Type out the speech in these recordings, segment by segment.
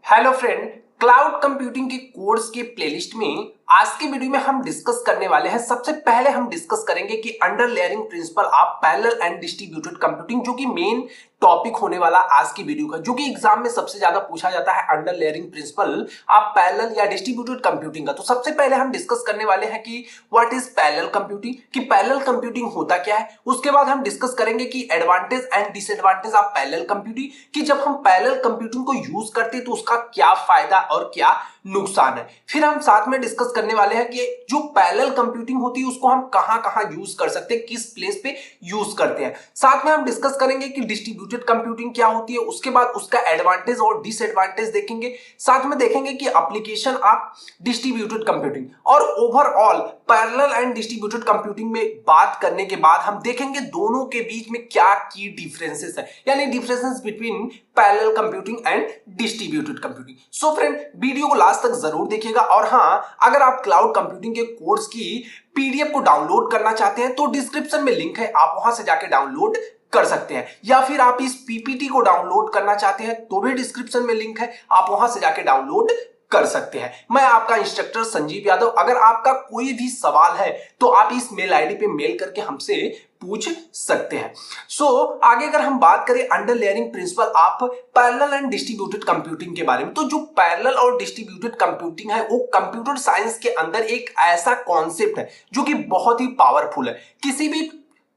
Hello friend, cloud computing के course के playlist में आज की वीडियो में हम डिस्कस करने वाले हैं। सबसे पहले हम डिस्कस करेंगे कि under layering principle of parallel and distributed computing, जो कि मेन टॉपिक होने वाला आज की वीडियो का, जो कि एग्जाम में सबसे ज्यादा पूछा जाता है under layering principle of parallel या डिस्ट्रीब्यूटेड कंप्यूटिंग का। तो सबसे पहले हम डिस्कस करने वाले हैं कि व्हाट इज पैरेलल कंप्यूटिंग, कि पैरेलल कंप्यूटिंग होता क्या है। उसके बाद हम डिस्कस करेंगे कि advantage and disadvantage of parallel computing, कि जब हम पैरेलल कंप्यूटिंग को यूज करते हैं तो उसका क्या फायदा और क्या नुकसान है। फिर हम साथ में डिस्कस करने वाले हैं कि जो पैरेलल कंप्यूटिंग होती है उसको हम कहां कहां यूज कर सकते हैं, किस प्लेस पे यूज करते हैं। साथ में हम डिस्कस करेंगे कि डिस्ट्रीब्यूटेड कंप्यूटिंग क्या होती है, उसके बाद उसका एडवांटेज और डिसएडवांटेज देखेंगे। साथ में देखेंगे कि एप्लीकेशन ऑफ डिस्ट्रीब्यूटेड कंप्यूटिंग और overall parallel and distributed computing में बात करने के बाद हम देखेंगे दोनों के बीच में क्या की डिफरेंसेस है, यानी differences between parallel computing and distributed computing. So friend, video को लास्ट तक जरूर देखिएगा। और हाँ, अगर आप क्लाउड कंप्यूटिंग के कोर्स की पीडीएफ को डाउनलोड करना चाहते हैं तो डिस्क्रिप्शन में लिंक है, आप वहां से जाके डाउनलोड कर सकते हैं। या फिर आप इस पीपीटी को डाउनलोड करना चाहते हैं तो भी डिस्क्रिप्शन में लिंक है, आप वहां से जाके डाउनलोड कर सकते हैं। मैं आपका इंस्ट्रक्टर संजीव यादव। अगर आपका कोई भी सवाल है तो आप इस मेल आईडी पे मेल करके हमसे पूछ सकते हैं। आगे अगर हम बात करें under layering principle of parallel and distributed computing के बारे में, तो जो पैरेलल और डिस्ट्रीब्यूटेड कंप्यूटिंग है वो कंप्यूटर साइंस के अंदर एक ऐसा कॉन्सेप्ट है जो कि बहुत ही पावरफुल है। किसी भी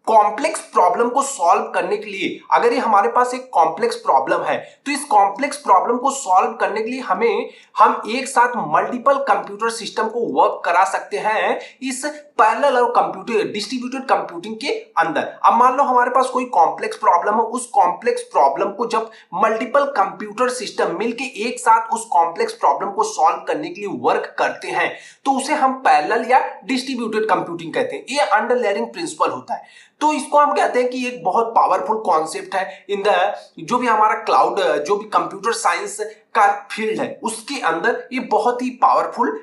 कॉम्प्लेक्स प्रॉब्लम को सॉल्व करने के लिए, अगर ये हमारे पास एक कॉम्प्लेक्स प्रॉब्लम है तो इस कॉम्प्लेक्स प्रॉब्लम को सॉल्व करने के लिए हम एक साथ मल्टीपल कंप्यूटर सिस्टम को वर्क करा सकते हैं इस पैरेलल और कंप्यूटर डिस्ट्रीब्यूटेड कंप्यूटिंग के अंदर। अब मान लो हमारे पास कोई कॉम्प्लेक्स प्रॉब्लम है, उस कॉम्प्लेक्स प्रॉब्लम को जब मल्टीपल कंप्यूटर सिस्टम मिलके एक साथ उस कॉम्प्लेक्स प्रॉब्लम को सॉल्व करने के लिए वर्क करते हैं तो उसे हम पैरेलल या डिस्ट्रीब्यूटेड कंप्यूटिंग कहते हैं। ये अंडर लेयरिंग प्रिंसिपल होता है। तो इसको हम कहते हैं कि एक बहुत पावरफुल कॉन्सेप्ट है इन द जो भी हमारा क्लाउड, जो भी कंप्यूटर साइंस का फील्ड है उसके अंदर ये बहुत ही पावरफुल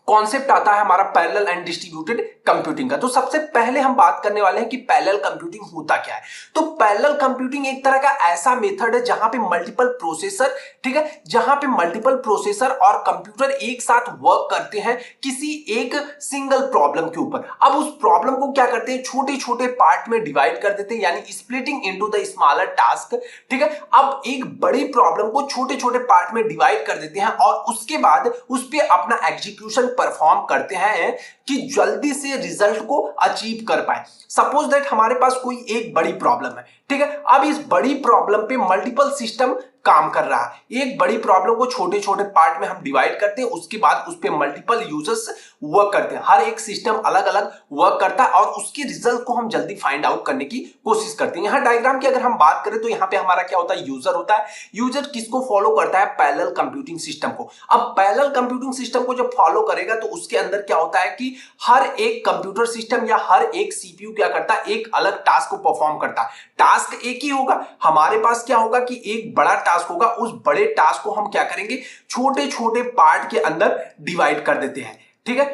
कॉन्सेप्ट आता है हमारा पैरेलल एंड डिस्ट्रीब्यूटेड कंप्यूटिंग का। तो सबसे पहले हम बात करने वाले हैं कि पैरेलल कंप्यूटिंग होता क्या है। तो पैरेलल कंप्यूटिंग एक तरह का ऐसा मेथड है जहां पे मल्टीपल प्रोसेसर, ठीक है, जहां पे मल्टीपल प्रोसेसर और कंप्यूटर एक साथ वर्क करते हैं किसी एक सिंगल प्रॉब्लम के ऊपर। अब उस प्रॉब्लम को क्या करते हैं, छोटे छोटे पार्ट में डिवाइड कर देते हैं, यानी splitting into the smaller task, ठीक है। अब एक बड़ी प्रॉब्लम को छोटे छोटे पार्ट में डिवाइड कर देते हैं और उसके बाद उस पर अपना एग्जीक्यूशन परफॉर्म करते हैं कि जल्दी से रिजल्ट को अचीव कर पाए। सपोज दैट हमारे पास कोई एक बड़ी प्रॉब्लम है, ठीक है। अब इस बड़ी प्रॉब्लम पे मल्टीपल सिस्टम काम कर रहा है। एक बड़ी प्रॉब्लम को छोटे छोटे पार्ट में हम डिवाइड करते हैं, उसके बाद उस पे मल्टीपल यूजर्स वर्क करते हैं, हर एक सिस्टम अलग अलग वर्क करता है और उसके रिजल्ट को हम जल्दी फाइंड आउट करने की कोशिश करते हैं। यहाँ डायग्राम की अगर हम बात करें तो यहाँ पे हमारा क्या होता है, यूजर होता है। यूजर किसको फॉलो करता है, पैरेलल कंप्यूटिंग सिस्टम को। अब पैरेलल कंप्यूटिंग सिस्टम को जब फॉलो करेगा तो उसके अंदर क्या होता है कि हर एक कंप्यूटर सिस्टम या हर एक सीपीयू क्या करता है, एक अलग टास्क को परफॉर्म करता है। टास्क एक ही होगा, हमारे पास क्या होगा कि एक बड़ा टास्क होगा, उस बड़े टास्क को हम क्या करेंगे, छोटे छोटे पार्ट के अंदर डिवाइड कर देते हैं, ठीक है।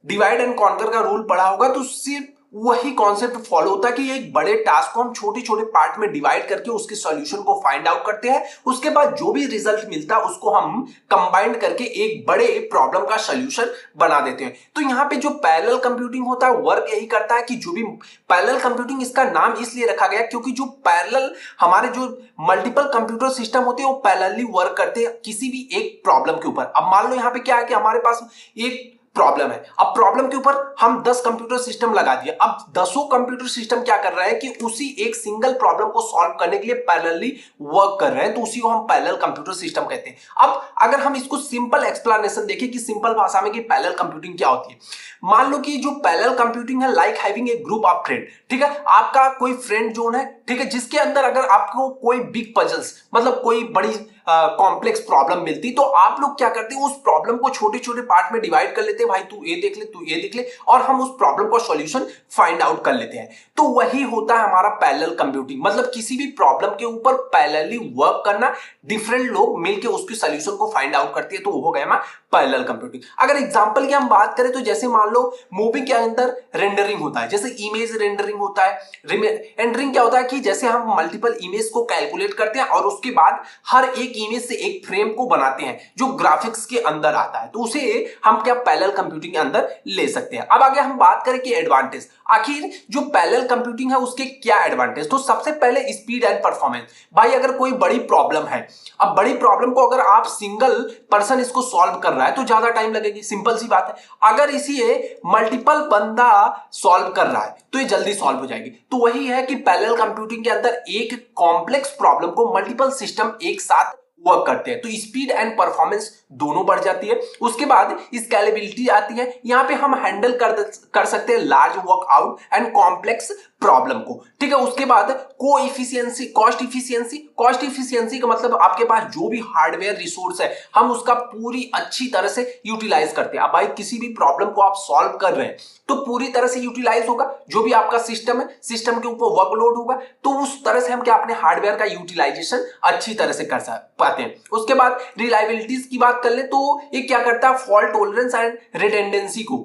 डिवाइड एंड कॉन्कर का रूल पढ़ा होगा तो सिर्फ वही कॉन्सेप्ट फॉलो होता है कि एक बड़े टास्क को हम छोटे छोटे पार्ट में डिवाइड करके उसके सॉल्यूशन को फाइंड आउट करते हैं। उसके बाद जो भी रिजल्ट मिलता है उसको हम कंबाइन करके एक बड़े प्रॉब्लम का सॉल्यूशन बना देते हैं। तो यहाँ पे जो पैरेलल कंप्यूटिंग होता है वर्क यही करता है कि जो भी पैरेलल कंप्यूटिंग, इसका नाम इसलिए रखा गया क्योंकि जो पैरेलल हमारे जो मल्टीपल कंप्यूटर सिस्टम होते हैं वो पैरेलली वर्क करते हैं किसी भी एक प्रॉब्लम के ऊपर। अब मान लो यहाँ पे क्या है कि हमारे पास एक प्रॉब्लम है, अब प्रॉब्लम के ऊपर हम 10 कंप्यूटर सिस्टम लगा दिए। अब 10 कंप्यूटर सिस्टम क्या कर रहे हैं कि उसी एक सिंगल प्रॉब्लम को सॉल्व करने के लिए पैरेलली वर्क कर रहे हैं, तो उसी को हम पैरेलल कंप्यूटर सिस्टम कहते हैं। अब अगर हम इसको सिंपल एक्सप्लेनेशन देखें कि सिंपल भाषा में कि पैरेलल कंप्यूटिंग क्या होती है, मान लो कि जो पैरेलल कंप्यूटिंग है like having a group of friend, ठीक है। आपका कोई फ्रेंड जोन है, ठीक है, जिसके अंदर अगर आपको कोई बिग पजल्स, मतलब कोई बड़ी कॉम्प्लेक्स प्रॉब्लम मिलती तो आप लोग क्या करते हैं, उस प्रॉब्लम को छोटे छोटे पार्ट में डिवाइड कर लेते हैं, भाई तू ये देख ले, तू ये देख ले, और हम उस प्रॉब्लम का सॉल्यूशन फाइंड आउट कर लेते हैं। तो वही होता है हमारा पैरेलल कंप्यूटिंग, मतलब किसी भी प्रॉब्लम के ऊपर पैरेलली वर्क करना, डिफरेंट लोग मिलकर उसके सॉल्यूशन को फाइंड आउट करते हैं, तो वो हो गया हमारा पैरेलल कंप्यूटिंग। अगर एग्जांपल की हम बात करें तो जैसे मान लो मूवी के अंदर रेंडरिंग होता है, जैसे इमेज रेंडरिंग होता है। रेंडरिंग क्या होता है कि जैसे हम मल्टीपल इमेज को कैलकुलेट करते हैं और उसके बाद हर एक इमेज से एक फ्रेम को बनाते हैं जो ग्राफिक्स के अंदर आता है, तो उसे हम क्या पैरेलल कंप्यूटिंग के अंदर ले सकते हैं। अब आगे हम बात करें कि एडवांटेज, आखिर जो पैरेलल कंप्यूटिंग है उसके क्या एडवांटेज। तो सबसे पहले स्पीड एंड परफॉर्मेंस। भाई अगर कोई बड़ी प्रॉब्लम है, अब बड़ी प्रॉब्लम को अगर आप सिंगल पर्सन इसको सॉल्व कर रहा है तो ज्यादा टाइम लगेगी, सिंपल सी बात है। अगर इसी मल्टीपल बंदा सॉल्व कर रहा है तो ये जल्दी सॉल्व हो जाएगी। तो वही है कि पैरेलल कंप्यूटिंग के अंदर एक कॉम्प्लेक्स प्रॉब्लम को मल्टीपल सिस्टम एक साथ वर्क करते हैं, तो स्पीड एंड परफॉर्मेंस दोनों बढ़ जाती है। उसके बाद स्केलेबिलिटी आती है, यहां पे हम हैंडल कर सकते हैं large workout and complex problem को, ठीक है। उसके बाद कोएफिशिएंसी, कॉस्ट इफिशिएंसी। कॉस्ट इफिशिएंसी का मतलब आपके पास जो भी हार्डवेयर रिसोर्स है हम उसका पूरी अच्छी तरह से यूटिलाइज करते हैं। अब भाई किसी भी प्रॉब्लम को आप सॉल्व कर रहे हैं तो पूरी तरह से यूटिलाइज होगा, जो भी आपका सिस्टम है, सिस्टम के ऊपर वर्कलोड होगा, तो उस तरह से हम क्या अपने हार्डवेयर का यूटिलाइजेशन अच्छी तरह से कर पाते हैं। उसके बाद रिलायबिलिटीज की बात कर ले तो ये क्या करता है, फॉल्ट टॉलरेंस एंड रिडंडेंसी को,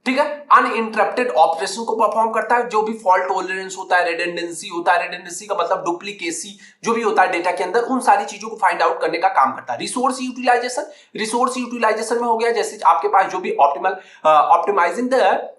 ठीक है, अनइंटरप्टेड ऑपरेशन को परफॉर्म करता है। जो भी फॉल्ट टॉलरेंस होता है, रिडंडेंसी होता है, रिडंडेंसी का मतलब डुप्लीकेसी जो भी होता है डेटा के अंदर, उन सारी चीजों को फाइंड आउट करने का काम करता है। रिसोर्स यूटिलाइजेशन, रिसोर्स यूटिलाइजेशन में हो गया जैसे आपके पास जो भी optimising the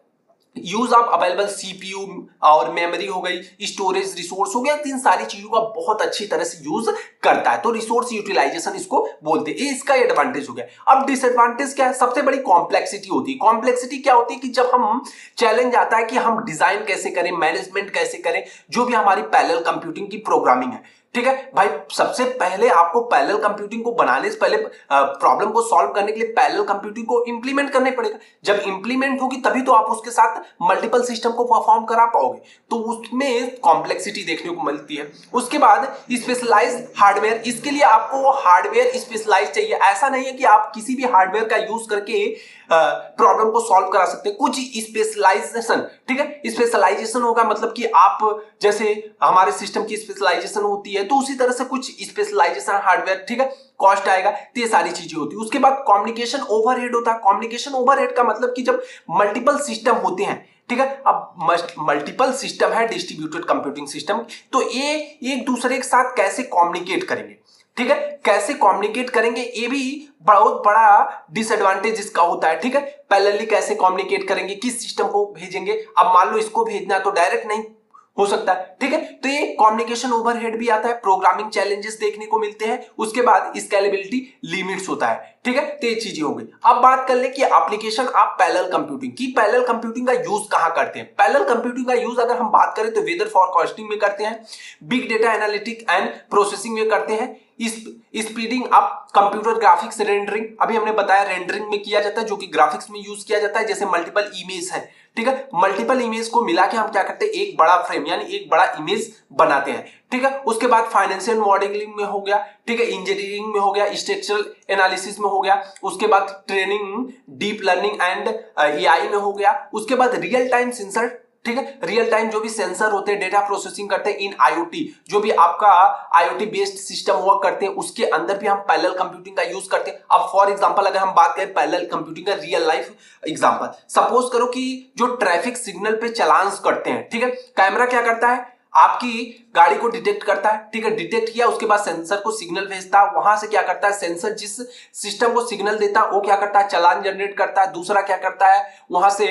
use of available CPU और मेमोरी हो गई, स्टोरेज रिसोर्स हो गया, इन सारी चीजों का बहुत अच्छी तरह से यूज करता है, तो रिसोर्स यूटिलाइजेशन इसको बोलते हैं। इसका एडवांटेज हो गया। अब डिसएडवांटेज क्या है, सबसे बड़ी कॉम्प्लेक्सिटी होती है। कॉम्प्लेक्सिटी क्या होती है कि जब हम चैलेंज आता है कि हम डिजाइन कैसे करें, मैनेजमेंट कैसे करें, जो भी हमारी पैरेलल कंप्यूटिंग की प्रोग्रामिंग है, ठीक है भाई। सबसे पहले आपको पैरेलल कंप्यूटिंग को बनाने से पहले प्रॉब्लम को सॉल्व करने के लिए पैरेलल कंप्यूटिंग को इंप्लीमेंट करने पड़ेगा। जब इंप्लीमेंट होगी तभी तो आप उसके साथ मल्टीपल सिस्टम को परफॉर्म करा पाओगे, तो उसमें कॉम्प्लेक्सिटी देखने को मिलती है। उसके बाद स्पेशलाइज्ड हार्डवेयर, इसके लिए आपको हार्डवेयर स्पेशलाइज चाहिए। ऐसा नहीं है कि आप किसी भी हार्डवेयर का यूज करके प्रॉब्लम को सॉल्व करा सकते हैं, कुछ स्पेशलाइजेशन, ठीक है। स्पेशलाइजेशन होगा मतलब कि आप जैसे हमारे सिस्टम की स्पेशलाइजेशन होती है तो उसी तरह से कुछ स्पेशलाइजेशन हार्डवेयर, ठीक है, कॉस्ट आएगा, तो ये सारी चीजें होती है। उसके बाद कम्युनिकेशन ओवरहेड होता है। कम्युनिकेशन ओवरहेड का मतलब कि जब मल्टीपल सिस्टम होते हैं, ठीक है, अब मल्टीपल सिस्टम है डिस्ट्रीब्यूटेड कंप्यूटिंग सिस्टम, तो ये एक दूसरे के साथ कैसे कम्युनिकेट करेंगे, ठीक है, कैसे कम्युनिकेट करेंगे, ये भी बहुत बड़ा डिसएडवांटेज इसका होता है, ठीक है। पैरेलली कैसे कम्युनिकेट करेंगे, किस सिस्टम को भेजेंगे, अब मान लो इसको भेजना है तो डायरेक्ट नहीं हो सकता है, ठीक है। तो ये कम्युनिकेशन ओवरहेड भी आता है, प्रोग्रामिंग चैलेंजेस देखने को मिलते हैं। उसके बाद स्केलेबिलिटी लिमिट्स होता है, ठीक है, तो ये चीजें हो गई। अब बात कर ले कि एप्लीकेशन ऑफ पैरेलल कंप्यूटिंग की, पैरेलल कंप्यूटिंग का यूज कहां करते हैं। पैरेलल कंप्यूटिंग का यूज अगर हम बात करें तो वेदर फॉरकास्टिंग में करते हैं, big data analytic and processing में करते हैं, speeding up computer graphics rendering, अभी हमने बताया रेंडरिंग में किया जाता है, जो कि ग्राफिक्स में यूज किया जाता है। जैसे मल्टीपल इमेज है, ठीक है, मल्टीपल इमेज को मिला के हम क्या करते हैं, एक बड़ा फ्रेम यानी एक बड़ा इमेज बनाते हैं, ठीक है। उसके बाद फाइनेंशियल मॉडलिंग में हो गया, ठीक है, इंजीनियरिंग में हो गया, स्ट्रक्चरल एनालिसिस में हो गया, उसके बाद training, deep learning and AI में हो गया। उसके बाद रियल टाइम सेंसर, ठीक है, रियल टाइम जो भी सेंसर होते हैं डेटा प्रोसेसिंग करते हैं इन आईओटी, जो भी आपका आईओटी बेस्ड सिस्टम वर्क करते हैं उसके अंदर भी हम पैरेलल कंप्यूटिंग का यूज करते हैं। अब फॉर एग्जांपल अगर हम बात करें पैरेलल कंप्यूटिंग का रियल लाइफ एग्जांपल, सपोज करो कि जो ट्रैफिक सिग्नल पे चलान्स करते हैं, ठीक है, कैमरा क्या करता है, आपकी गाड़ी को डिटेक्ट करता है, ठीक है, डिटेक्ट किया, उसके बाद सेंसर को सिग्नल भेजता है, वहां से क्या करता है, सेंसर जिस सिस्टम को सिग्नल देता है वो क्या करता है, चालान जनरेट करता है, दूसरा क्या करता है वहां से,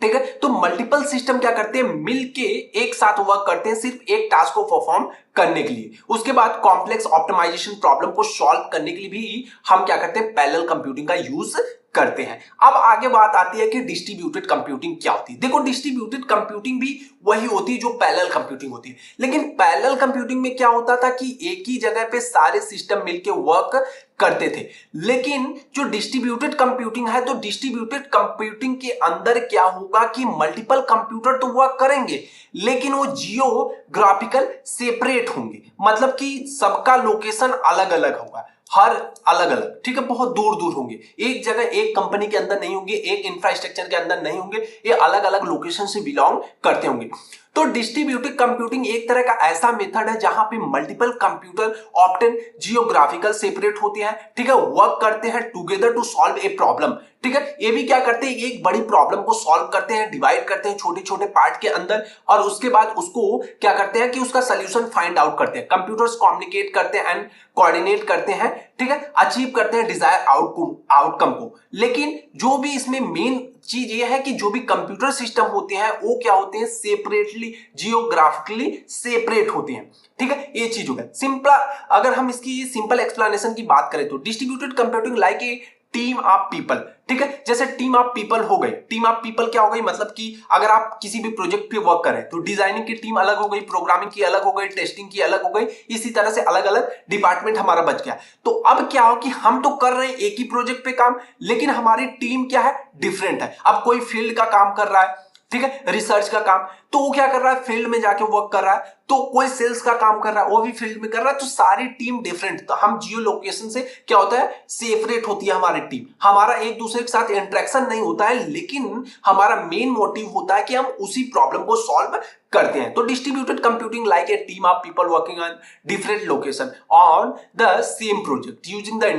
ठीक है। तो मल्टीपल सिस्टम क्या करते हैं, मिलके एक साथ वर्क करते हैं सिर्फ एक टास्क को परफॉर्म करने के लिए। उसके बाद कॉम्प्लेक्स ऑप्टिमाइजेशन प्रॉब्लम को सॉल्व करने के लिए भी हम क्या करते हैं, पैरेलल कंप्यूटिंग का यूज करते हैं। अब आगे बात आती है कि डिस्ट्रीब्यूटेड कंप्यूटिंग क्या होती है। देखो डिस्ट्रीब्यूटेड कंप्यूटिंग भी वही होती है जो पैरेलल कंप्यूटिंग होती है, लेकिन पैरेलल कंप्यूटिंग में क्या होता था कि एक ही जगह पे सारे सिस्टम मिलके वर्क करते थे। लेकिन जो डिस्ट्रीब्यूटेड कंप्यूटिंग है, तो डिस्ट्रीब्यूटेड कंप्यूटिंग के अंदर क्या होगा कि मल्टीपल कंप्यूटर तो वर्क करेंगे लेकिन वो जियोग्राफिकल सेपरेट होंगे, मतलब कि सबका लोकेशन अलग अलग होगा। हर अलग अलग, ठीक है, बहुत दूर दूर होंगे, एक जगह एक कंपनी के अंदर नहीं होंगे, एक इंफ्रास्ट्रक्चर के अंदर नहीं होंगे, ये अलग अलग लोकेशन से बिलोंग करते होंगे। तो डिस्ट्रीब्यूटेड कंप्यूटिंग एक तरह का ऐसा मेथड है जहां पे multiple computer often geographical separate होते हैं, ठीक है, वर्क करते हैं together to solve a problem, ठीक है। ये भी क्या करते हैं, एक बड़ी प्रॉब्लम को सॉल्व करते हैं, डिवाइड करते हैं छोटे छोटे पार्ट के अंदर, और उसके बाद उसको क्या करते हैं कि उसका सोल्यूशन फाइंड आउट करते हैं, कंप्यूटर्स कम्युनिकेट करते हैं एंड कोऑर्डिनेट करते हैं, ठीक है, अचीव करते हैं डिजायर आउटकम को। लेकिन जो भी इसमें मेन चीज ये है कि जो भी कंप्यूटर सिस्टम होते हैं वो क्या होते हैं, सेपरेटली जियोग्राफिकली सेपरेट होते हैं, ठीक है, ये चीज हो गया सिंपल। अगर हम इसकी सिंपल एक्सप्लेनेशन की बात करें तो distributed computing like a team of people, ठीक है, जैसे टीम ऑफ पीपल हो गई, टीम ऑफ पीपल क्या हो गई, मतलब कि अगर आप किसी भी प्रोजेक्ट पे वर्क करें तो डिजाइनिंग की टीम अलग हो गई, प्रोग्रामिंग की अलग हो गई, टेस्टिंग की अलग हो गई, इसी तरह से अलग अलग डिपार्टमेंट हमारा बच गया। तो अब क्या हो कि हम तो कर रहे हैं एक ही प्रोजेक्ट पे काम, लेकिन हमारी टीम क्या है, डिफरेंट है। अब कोई फील्ड का काम कर रहा है, ठीक है, रिसर्च का काम, तो वो क्या कर रहा है, फील्ड में जाके वर्क कर रहा है, तो कोई सेल्स का काम कर रहा है, वो भी फील्ड में कर रहा है, तो सारी टीम डिफरेंट। तो हम जियो लोकेशन से क्या होता है, सेपरेट होती है हमारी टीम, हमारा एक दूसरे के साथ इंटरेक्शन नहीं होता है, लेकिन हमारा मेन मोटिव होता है कि हम उसी प्रॉब्लम को सॉल्व करते हैं। तो distributed computing like a team of people working on different location on the same project using the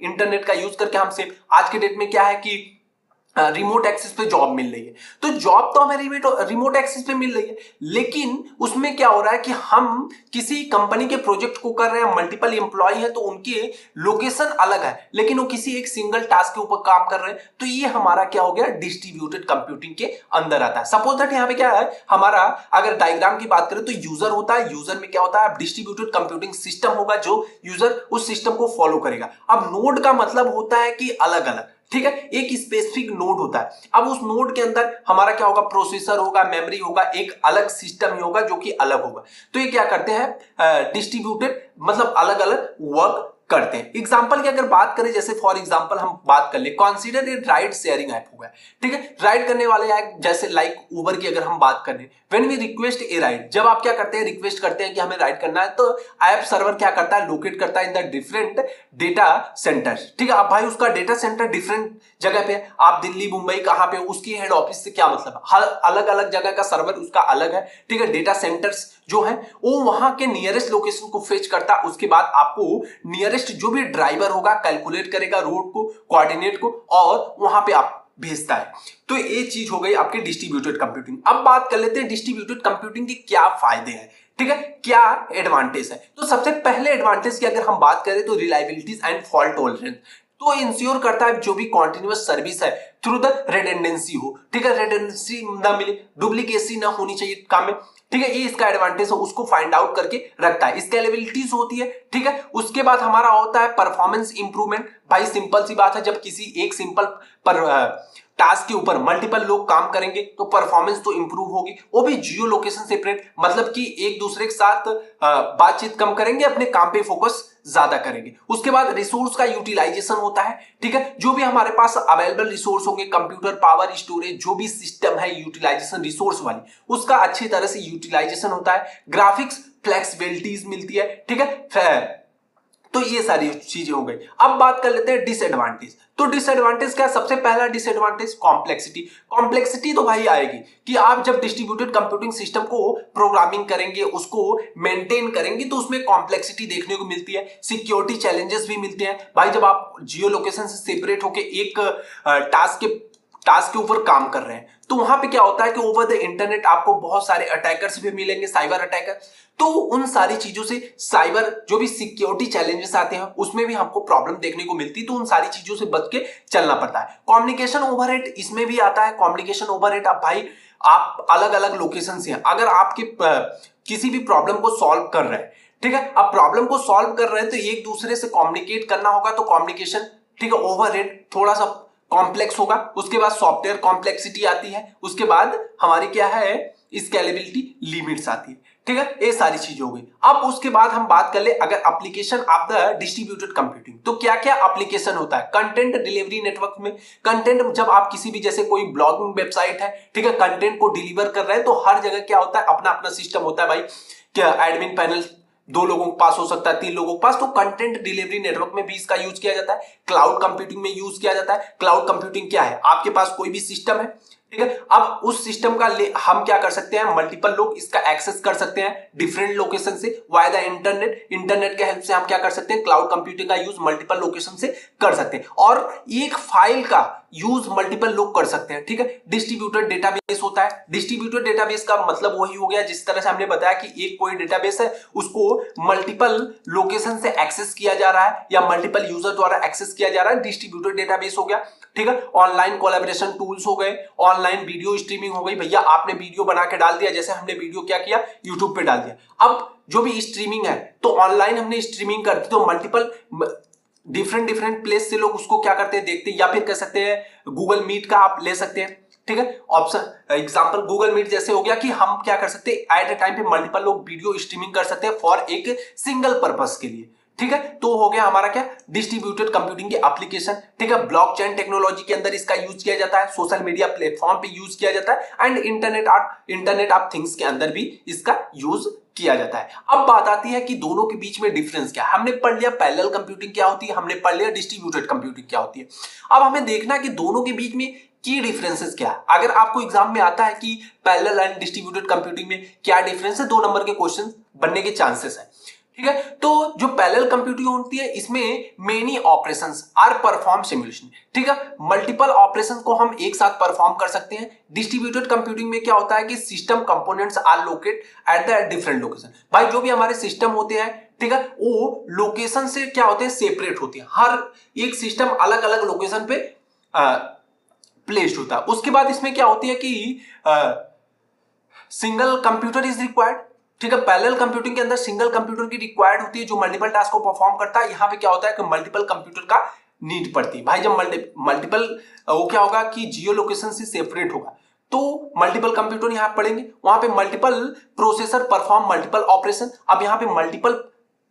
internet का यूज करके हमसे आज के डेट में क्या है कि रिमोट एक्सेस पे जॉब मिल रही है। तो जॉब तो हमें रिमोट एक्सेस पे मिल रही है, लेकिन उसमें क्या हो रहा है कि हम किसी कंपनी के प्रोजेक्ट को कर रहे हैं, मल्टीपल एम्प्लॉय है, तो उनके लोकेशन अलग है, लेकिन वो किसी एक सिंगल टास्क के ऊपर काम कर रहे हैं। तो ये हमारा क्या हो गया, डिस्ट्रीब्यूटेड कंप्यूटिंग के अंदर आता है। सपोज दैट यहाँ पे क्या है, हमारा अगर डायग्राम की बात करें तो यूजर होता है, यूजर में क्या होता है, डिस्ट्रीब्यूटेड कंप्यूटिंग सिस्टम होगा, जो यूजर उस सिस्टम को फॉलो करेगा। अब नोड का मतलब होता है कि अलग अलग, ठीक है, एक स्पेसिफिक नोड होता है। अब उस नोड के अंदर हमारा क्या होगा, प्रोसेसर होगा, मेमोरी होगा, एक अलग सिस्टम ही होगा जो कि अलग होगा। तो ये क्या करते हैं, डिस्ट्रीब्यूटेड मतलब अलग अलग वर्क करते हैं। एग्जांपल की अगर बात करें, जैसे फॉर एग्जांपल हम बात कर ले, consider a ride sharing app होगा, ठीक है, राइड करने वाले ऐप जैसे लाइक उबर की अगर हम बात करें, when we request a ride, जब आप क्या करते हैं, रिक्वेस्ट करते हैं कि हमें राइड करना है, तो ऐप सर्वर क्या करता है, लोकेट करता है in the different data centres, ठीक है। अब भाई उसका डेटा सेंटर डिफरेंट जगह पे है, आप दिल्ली मुंबई कहां पे, उसकी हेड ऑफिस से क्या मतलब है, हर अलग अलग जगह का सर्वर उसका अलग है, ठीक है। डेटा सेंटर्स जो है वो वहां के नियरेस्ट लोकेशन को फेच करता है, उसके बाद आपको नियरेस्ट जो भी ड्राइवर होगा कैलकुलेट करेगा रूट को, कोऑर्डिनेट को, और वहां पे आप भेजता है। तो ये चीज हो गई आपकी डिस्ट्रीब्यूटेड कंप्यूटिंग। अब बात कर लेते हैं डिस्ट्रीब्यूटेड कंप्यूटिंग के क्या फायदे हैं, ठीक है, क्या एडवांटेज है। तो सबसे पहले एडवांटेज की अगर हम बात करें तो रिलायबिलिटीज एंड फॉल्ट टॉलरेंस, तो इंश्योर करता है जो भी कॉन्टिन्यूअस सर्विस है थ्रू द रिडंडेंसी हो, ठीक है, रिडंडेंसी ना मिले, डुप्लीकेसी ना होनी चाहिए काम में, ठीक है, ये इसका एडवांटेज है, उसको फाइंड आउट करके रखता है। स्केलेबिलिटीज होती है, ठीक है। उसके बाद हमारा होता है परफॉर्मेंस इंप्रूवमेंट। भाई सिंपल सी बात है, जब किसी एक सिंपल पर टास्क के ऊपर मल्टीपल लोग काम करेंगे तो परफॉर्मेंस तो इंप्रूव होगी, वो भी जियो लोकेशन सेपरेट, मतलब कि एक दूसरे के साथ बातचीत कम करेंगे, अपने काम पे फोकस ज्यादा करेंगे। उसके बाद रिसोर्स का यूटिलाइजेशन होता है, ठीक है, जो भी हमारे पास अवेलेबल रिसोर्स होंगे, कंप्यूटर पावर, स्टोरेज, जो भी सिस्टम है यूटिलाइजेशन रिसोर्स वाली, उसका अच्छी तरह से यूटिलाइजेशन होता है। ग्राफिक्स फ्लेक्सिबिलिटीज मिलती है, ठीक है। तो ये सारी चीजें हो गई। अब बात कर लेते हैं डिसएडवांटेज। तो डिसएडवांटेज क्या है, सबसे पहला डिसएडवांटेज कॉम्प्लेक्सिटी। कॉम्प्लेक्सिटी तो भाई आएगी कि आप जब डिस्ट्रीब्यूटेड कंप्यूटिंग सिस्टम को प्रोग्रामिंग करेंगे, उसको मेंटेन करेंगे, तो उसमें कॉम्प्लेक्सिटी देखने को मिलती है। सिक्योरिटी चैलेंजेस भी मिलते हैं भाई, जब आप जियो लोकेशन से सेपरेट होकर एक टास्क के ऊपर काम कर रहे हैं, तो वहां पे क्या होता है कि ओवर द इंटरनेट आपको बहुत सारे अटैकर्स भी मिलेंगे, साइबर अटैकर। तो उन सारी चीजों से साइबर जो भी सिक्योरिटी चैलेंजेस आते हैं उसमें भी हमको प्रॉब्लम देखने को मिलती है, तो उन सारी चीजों से बच के चलना पड़ता है। कम्युनिकेशन ओवरहेड इसमें भी आता है। कम्युनिकेशन ओवरहेड, आप भाई आप अलग अलग लोकेशन से हैं, अगर आपके किसी भी प्रॉब्लम को सॉल्व कर रहे हैं, ठीक है, अब प्रॉब्लम को सॉल्व कर रहे हैं तो एक दूसरे से कम्युनिकेट करना होगा, तो कम्युनिकेशन, ठीक है, ओवरहेड थोड़ा सा कॉम्प्लेक्स होगा। उसके बाद सॉफ्टवेयर कॉम्प्लेक्सिटी आती है, उसके बाद हमारी क्या है, स्केलेबिलिटी लिमिट्स आती है, ठीक है, ये सारी चीजें हो गई। अब उसके बाद हम बात कर ले अगर application of the distributed computing, तो क्या क्या एप्लीकेशन होता है। कंटेंट डिलीवरी नेटवर्क में, कंटेंट जब आप किसी भी जैसे कोई ब्लॉगिंग वेबसाइट है, ठीक है, कंटेंट को डिलीवर कर रहे हैं, तो हर जगह क्या होता है, अपना अपना सिस्टम होता है भाई, क्या एडमिन पैनल 2 लोगों के पास हो सकता है, 3 लोगों के पास। तो कंटेंट डिलीवरी नेटवर्क में भी इसका यूज किया जाता है, क्लाउड कंप्यूटिंग में यूज किया जाता है। क्लाउड कंप्यूटिंग क्या है? आपके पास कोई भी सिस्टम है, ठीक है, अब उस सिस्टम का हम क्या कर सकते हैं, मल्टीपल लोग इसका एक्सेस कर सकते हैं डिफरेंट लोकेशन से वाया द इंटरनेट। इंटरनेट के हेल्प से हम क्या कर सकते हैं, क्लाउड कंप्यूटिंग का यूज मल्टीपल लोकेशन से कर सकते हैं, और एक फाइल का यूज मल्टीपल लोग कर सकते हैं, ठीक है। डिस्ट्रीब्यूटेड डेटाबेस होता है। डिस्ट्रीब्यूटेड डेटाबेस का मतलब वही हो गया जिस तरह से हमने बताया कि एक कोई डेटाबेस है, उसको मल्टीपल लोकेशन से एक्सेस किया जा रहा है या मल्टीपल यूजर द्वारा एक्सेस किया जा रहा है, डिस्ट्रीब्यूटेड डेटाबेस हो गया, ठीक है। ऑनलाइन कोलैबोरेशन टूल्स हो गए, ऑनलाइन वीडियो स्ट्रीमिंग हो गई, भैया आपने वीडियो बना के डाल दिया, जैसे हमने वीडियो क्या किया, यूट्यूब पे डाल दिया। अब जो भी स्ट्रीमिंग है, तो ऑनलाइन हमने स्ट्रीमिंग कर दी, तो मल्टीपल डिफरेंट प्लेस से लोग उसको क्या करते हैं, देखते हैं, या फिर कह सकते हैं गूगल मीट का आप ले सकते हैं, ठीक है। ऑप्शन एग्जांपल गूगल मीट जैसे हो गया कि हम क्या कर सकते हैं, एट ए टाइम पे मल्टीपल लोग वीडियो स्ट्रीमिंग कर सकते हैं फॉर एक सिंगल पर्पस के लिए, ठीक है। तो हो गया हमारा क्या, डिस्ट्रीब्यूटेड कंप्यूटिंग की एप्लीकेशन, ठीक है। ब्लॉकचेन टेक्नोलॉजी के अंदर इसका यूज किया जाता है, सोशल मीडिया प्लेटफॉर्म पे यूज किया जाता है, एंड इंटरनेट ऑफ थिंग्स के अंदर भी इसका यूज किया जाता है। अब बात आती है कि दोनों के बीच में डिफरेंस क्या है। हमने पढ़ लिया पैरेलल कंप्यूटिंग क्या होती है, हमने पढ़ लिया डिस्ट्रीब्यूटेड कंप्यूटिंग क्या होती है। अब हमें देखना कि दोनों के बीच में की डिफरेंसेस क्या है। अगर आपको एग्जाम में आता है कि पैरेलल एंड डिस्ट्रीब्यूटेड कंप्यूटिंग में क्या डिफरेंस है, 2 नंबर के क्वेश्चन बनने के चांसेस है, ठीक है। तो जो पैरेलल कंप्यूटिंग होती है, इसमें many operations are perform simulation, ठीक है। मल्टीपल ऑपरेशंस को हम एक साथ परफॉर्म कर सकते हैं। डिस्ट्रीब्यूटेड कंप्यूटिंग में क्या होता है कि system components are locate at the different location. भाई जो भी हमारे सिस्टम होते हैं, ठीक है, वो लोकेशन से क्या होते हैं, सेपरेट होते हैं। हर एक सिस्टम अलग अलग लोकेशन पे प्लेस्ड होता है। उसके बाद इसमें क्या होती है कि सिंगल कंप्यूटर इज रिक्वायर्ड, ठीक है। पैरेलल कंप्यूटिंग के अंदर सिंगल कंप्यूटर की रिक्वायर्ड होती है जो मल्टीपल टास्क को परफॉर्म करता है। यहां पे क्या होता है कि मल्टीपल कंप्यूटर का नीड पड़ती है। भाई जब मल्टीपल वो क्या होगा कि जियो लोकेशन से सेपरेट होगा, तो मल्टीपल कंप्यूटर यहां पड़ेंगे, वहां पे multiple processor perform multiple operation. अब यहां पे मल्टीपल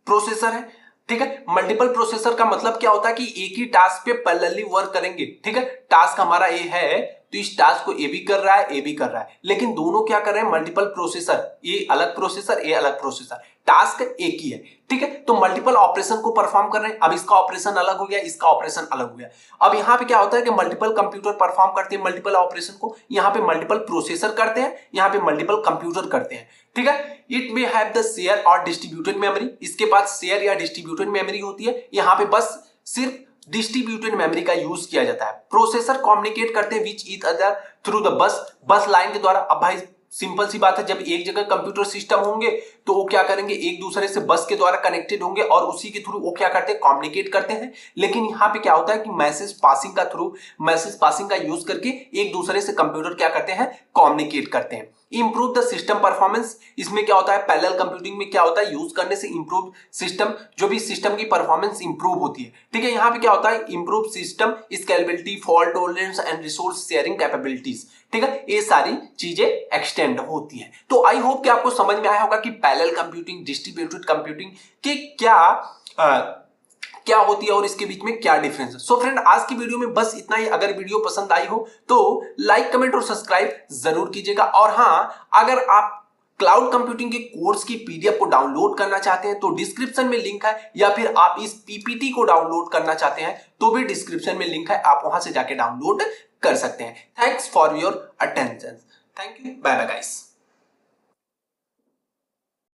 प्रोसेसर है, ठीक है। मल्टीपल प्रोसेसर का मतलब क्या होता है कि एक ही टास्क पे पैरेलली वर्क करेंगे, ठीक है। टास्क हमारा ए है, तो इस टास्क को ए भी कर रहा है, ए भी कर रहा है, लेकिन दोनों क्या कर रहे हैं, मल्टीपल प्रोसेसर, ए अलग प्रोसेसर, ए अलग प्रोसेसर, टास्क एक ही है, ठीक है। तो मल्टीपल ऑपरेशन को परफॉर्म कर रहे हैं। अब इसका ऑपरेशन अलग हो गया, इसका ऑपरेशन अलग हो गया। अब यहां पे क्या होता है कि मल्टीपल कंप्यूटर परफॉर्म करते हैं मल्टीपल ऑपरेशन को, यहां पे मल्टीपल प्रोसेसर करते हैं, यहां पे मल्टीपल कंप्यूटर करते हैं, ठीक है। It may have the share और डिस्ट्रीब्यूटेड मेमोरी, इसके पास शेयर या डिस्ट्रीब्यूटेड मेमोरी होती है। यहां पे बस सिर्फ डिस्ट्रीब्यूटेड मेमोरी का यूज किया जाता है। प्रोसेसर कम्युनिकेट करते हैं which each other through the bus line के द्वारा। अब भाई सिंपल सी बात है, जब एक जगह कंप्यूटर सिस्टम होंगे तो वो क्या करेंगे, एक दूसरे से बस के द्वारा कनेक्टेड होंगे और उसी के थ्रू वो क्या करते हैं, कम्युनिकेट करते हैं। लेकिन यहाँ पे क्या होता है कि मैसेज पासिंग का यूज करके एक दूसरे से कंप्यूटर क्या करते हैं, कम्युनिकेट करते हैं। इंप्रूव द सिस्टम परफॉर्मेंस, इसमें क्या होता है, पैरेलल कंप्यूटिंग में क्या होता है, यूज करने से इंप्रूव सिस्टम, जो भी सिस्टम की परफॉर्मेंस इंप्रूव होती है, ठीक है। यहाँ पे क्या होता है, improve system scalability, fault tolerance and resource sharing capabilities, ठीक है। ये सारी चीजें एक्सटेंड होती है। तो आई होप कि आपको समझ में आया होगा कि पैरेलल कंप्यूटिंग, डिस्ट्रीब्यूटेड कंप्यूटिंग के क्या होती है और इसके बीच में क्या डिफरेंस है। सो फ्रेंड, आज की वीडियो में बस इतना ही। अगर वीडियो पसंद आई हो तो लाइक, कमेंट और सब्सक्राइब जरूर कीजिएगा। और हाँ, अगर आप क्लाउड कंप्यूटिंग के कोर्स की पीडीएफ को डाउनलोड करना चाहते हैं तो डिस्क्रिप्शन में लिंक है, या फिर आप इस पीपीटी को डाउनलोड करना चाहते हैं तो भी डिस्क्रिप्शन में लिंक है, आप वहां से जाके डाउनलोड कर सकते हैं। Thanks for your attention. Thank you, bye bye guys.